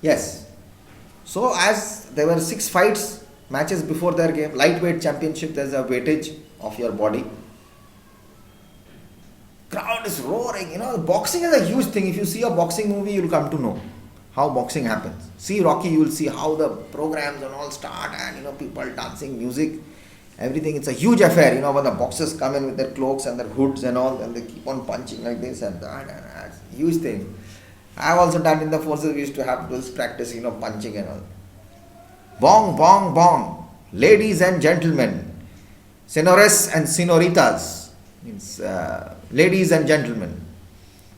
Yes. So as there were 6 fights matches before their game, lightweight championship, there's a weightage of your body. Crowd is roaring. Boxing is a huge thing. If you see a boxing movie, you'll come to know how boxing happens. See Rocky, you will see how the programs and all start, and people dancing, music, everything. It's a huge affair. When the boxers come in with their cloaks and their hoods and all, and they keep on punching like this and that, and that's a huge thing. I've also done in the forces. We used to have this practice, punching and all. Bong, bong, bong. Ladies and gentlemen, senores and senoritas, means ladies and gentlemen.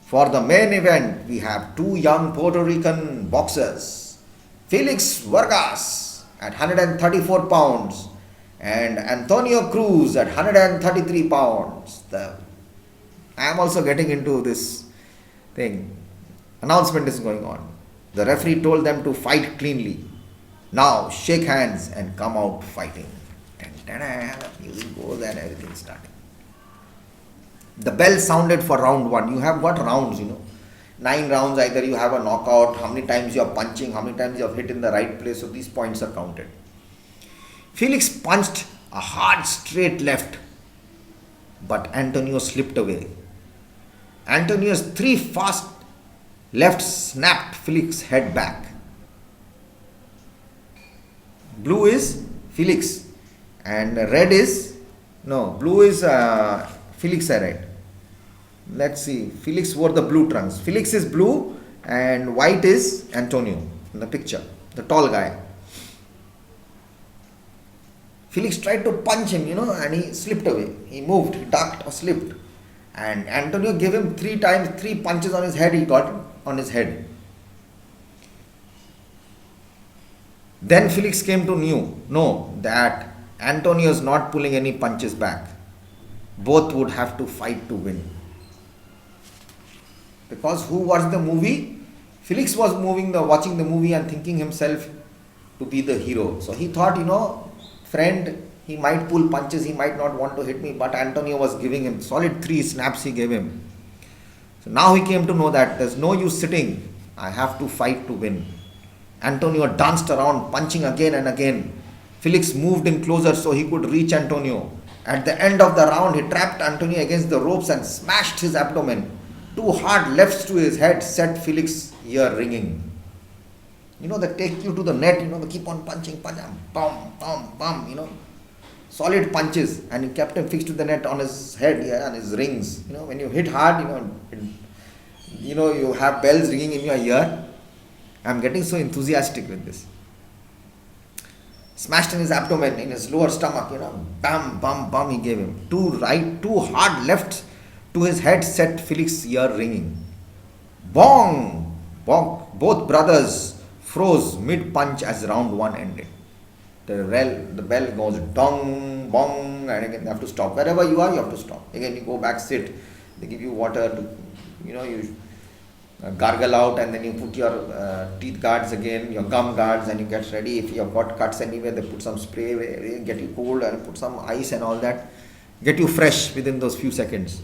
For the main event, we have two young Puerto Rican boxers, Felix Vargas at 134 pounds and Antonio Cruz at 133 pounds. I am also getting into this thing. Announcement is going on. The referee told them to fight cleanly. Now shake hands and come out fighting. The music goes and everything starting. The bell sounded for round one. You have got rounds, 9 rounds, either you have a knockout, how many times you are punching, how many times you have hit in the right place, so these points are counted. Felix punched a hard straight left, but Antonio slipped away. Antonio's 3 fast lefts snapped Felix's head back. Blue is Felix and blue is Felix, I read. Let's see. Felix wore the blue trunks. Felix is blue and white is Antonio in the picture, the tall guy. Felix tried to punch him, and he slipped away. He moved, he ducked or slipped. And Antonio gave him 3 times, 3 punches on his head. He got on his head. Then Felix came to know that Antonio is not pulling any punches back. Both would have to fight to win. Because who watched the movie? Felix was watching the movie and thinking himself to be the hero. So he thought, friend, he might pull punches, he might not want to hit me, but Antonio was giving him solid 3 snaps he gave him. So now he came to know that there's no use sitting. I have to fight to win. Antonio danced around, punching again and again. Felix moved in closer so he could reach Antonio. At the end of the round, he trapped Antonio against the ropes and smashed his abdomen. 2 hard lefts to his head set Felix's ear ringing. They take you to the net, they keep on punching, bum, bum, bum, solid punches, and he kept him fixed to the net on his head, and his rings. When you hit hard, you have bells ringing in your ear. I'm getting so enthusiastic with this. Smashed in his abdomen, in his lower stomach, bam, bam, bam, he gave him. 2 hard lefts to his head set Felix's ear ringing. Bong! Bong! Both brothers froze mid-punch as round 1 ended. The bell goes dong, bong, and again you have to stop. Wherever you are, you have to stop. Again, you go back, sit. They give you water to, you gargle out, and then you put your teeth guards again, your gum guards, and you get ready. If you have got cuts anywhere, they put some spray, get you cold, and put some ice and all that. Get you fresh within those few seconds.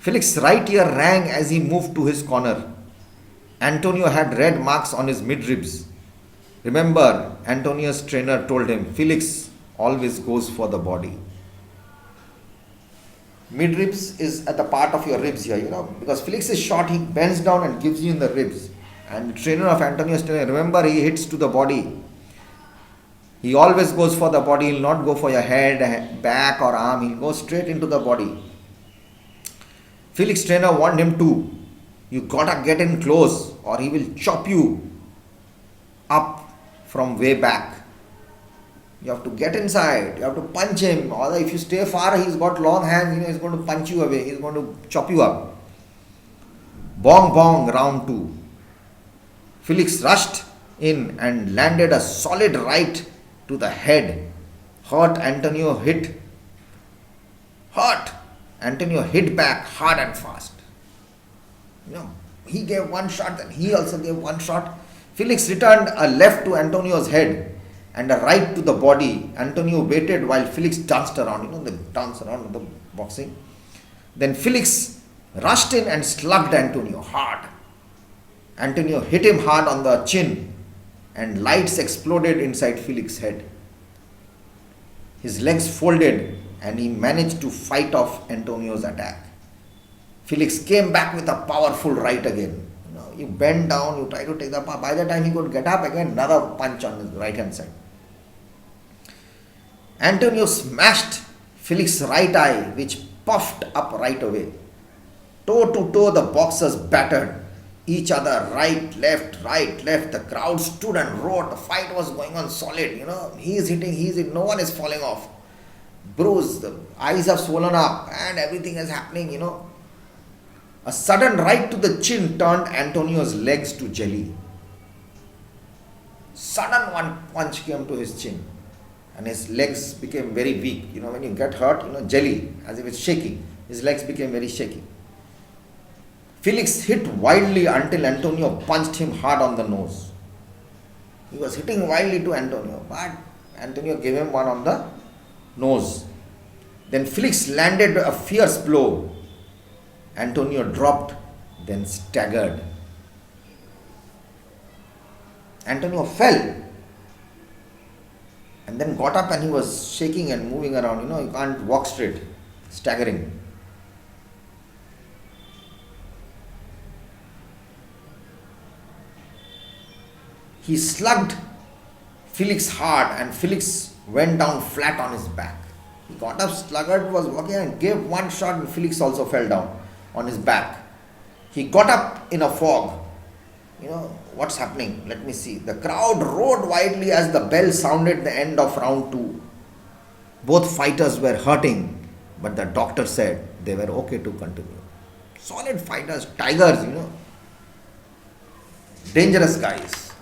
Felix's right ear rang as he moved to his corner. Antonio had red marks on his midribs. Remember, Antonio's trainer told him, Felix always goes for the body. Midribs is at the part of your ribs here, because Felix is short, he bends down and gives you in the ribs. And the trainer of Antonio's trainer, remember, he hits to the body. He always goes for the body. He'll not go for your head, back or arm. He'll go straight into the body. Felix trainer warned him too. You gotta get in close or he will chop you up from way back. You have to get inside. You have to punch him. Or if you stay far, he's got long hands. He's going to punch you away. He's going to chop you up. Bong bong, round 2. Felix rushed in and landed a solid right to the head. Hurt. Antonio hit back hard and fast. He gave one shot, then he also gave one shot. Felix returned a left to Antonio's head and a right to the body. Antonio waited while Felix danced around. They dance around in the boxing. Then Felix rushed in and slugged Antonio hard. Antonio hit him hard on the chin and lights exploded inside Felix's head. His legs folded and he managed to fight off Antonio's attack. Felix came back with a powerful right again. You bend down, you try to take the punch. By the time he could get up again, another punch on his right hand side. Antonio smashed Felix's right eye, which puffed up right away. Toe to toe, the boxers battered each other, right, left, right, left. The crowd stood and roared. The fight was going on solid. He is hitting, he is hitting. No one is falling off. Bruised, the eyes have swollen up, and everything is happening. A sudden right to the chin turned Antonio's legs to jelly. Sudden one punch came to his chin, and his legs became very weak. When you get hurt, jelly, as if it's shaking. His legs became very shaky. Felix hit wildly until Antonio punched him hard on the nose. He was hitting wildly to Antonio, but Antonio gave him one on the nose. Then Felix landed a fierce blow. Antonio dropped, then staggered. Antonio fell and then got up, and he was shaking and moving around. You can't walk straight, staggering. He slugged Felix hard, and Felix went down flat on his back. He got up, sluggard was walking, and gave one shot, and Felix also fell down on his back. He got up in a fog. What's happening? Let me see. The crowd roared wildly as the bell sounded the end of round 2. Both fighters were hurting, but the doctor said they were okay to continue. Solid fighters, tigers, dangerous guys.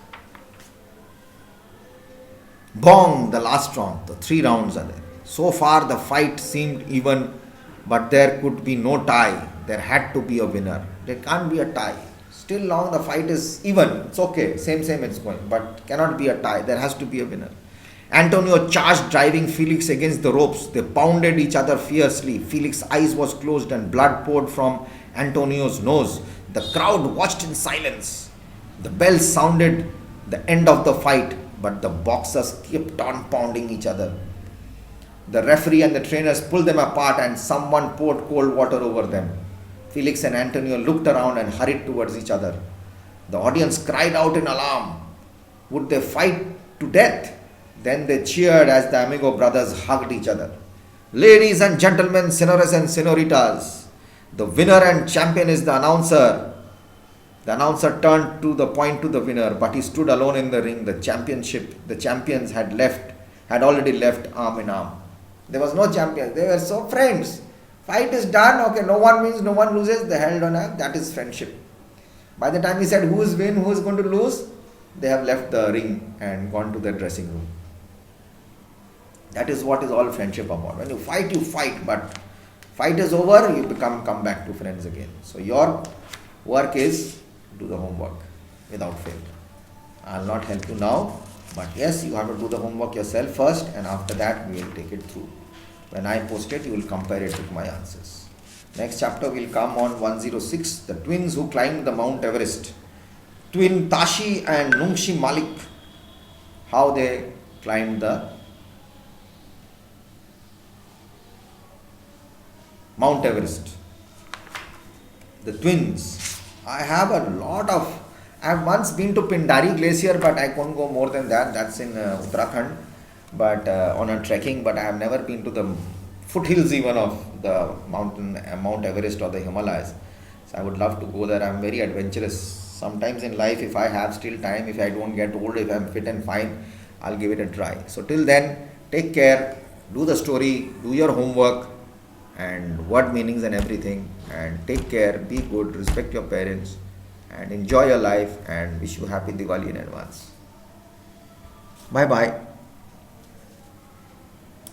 Bong, the last round. The 3 rounds are there. So far the fight seemed even, but there could be no tie. There had to be a winner. There can't be a tie. Still now the fight is even. It's okay. Same it's going. But cannot be a tie. There has to be a winner. Antonio charged, driving Felix against the ropes. They pounded each other fiercely. Felix's eyes was closed and blood poured from Antonio's nose. The crowd watched in silence. The bell sounded the end of the fight, but the boxers kept on pounding each other. The referee and the trainers pulled them apart, and someone poured cold water over them. Felix and Antonio looked around and hurried towards each other. The audience cried out in alarm. Would they fight to death? Then they cheered as the Amigo brothers hugged each other. Ladies and gentlemen, senores and senoritas, the winner and champion is the announcer. The announcer turned to point to the winner, but he stood alone in the ring. The champions had already left arm in arm. There was no champion. They were so friends. Fight is done. Okay, no one wins, no one loses. They held on up. That is friendship. By the time he said who is win, who is going to lose, they have left the ring and gone to their dressing room. That is what is all friendship about. When you fight, but fight is over, you come back to friends again. So your work is do the homework without fail. I will not help you now, but yes, you have to do the homework yourself first, and after that we will take it through. When I post it, you will compare it with my answers. Next chapter will come on 106, the twins who climbed the Mount Everest. Twin Tashi and Nungshi Malik, how they climbed the Mount Everest. The twins. I have once been to Pindari Glacier, but I couldn't go more than that. That's in Uttarakhand, but on a trekking. But I have never been to the foothills even of the Mount Everest or the Himalayas. So I would love to go there. I am very adventurous. Sometimes in life, if I have still time, if I don't get old, if I am fit and fine, I'll give it a try. So till then, take care, do the story, do your homework and word meanings and everything, and take care, be good, respect your parents, and enjoy your life, and wish you happy Diwali in advance. Bye bye.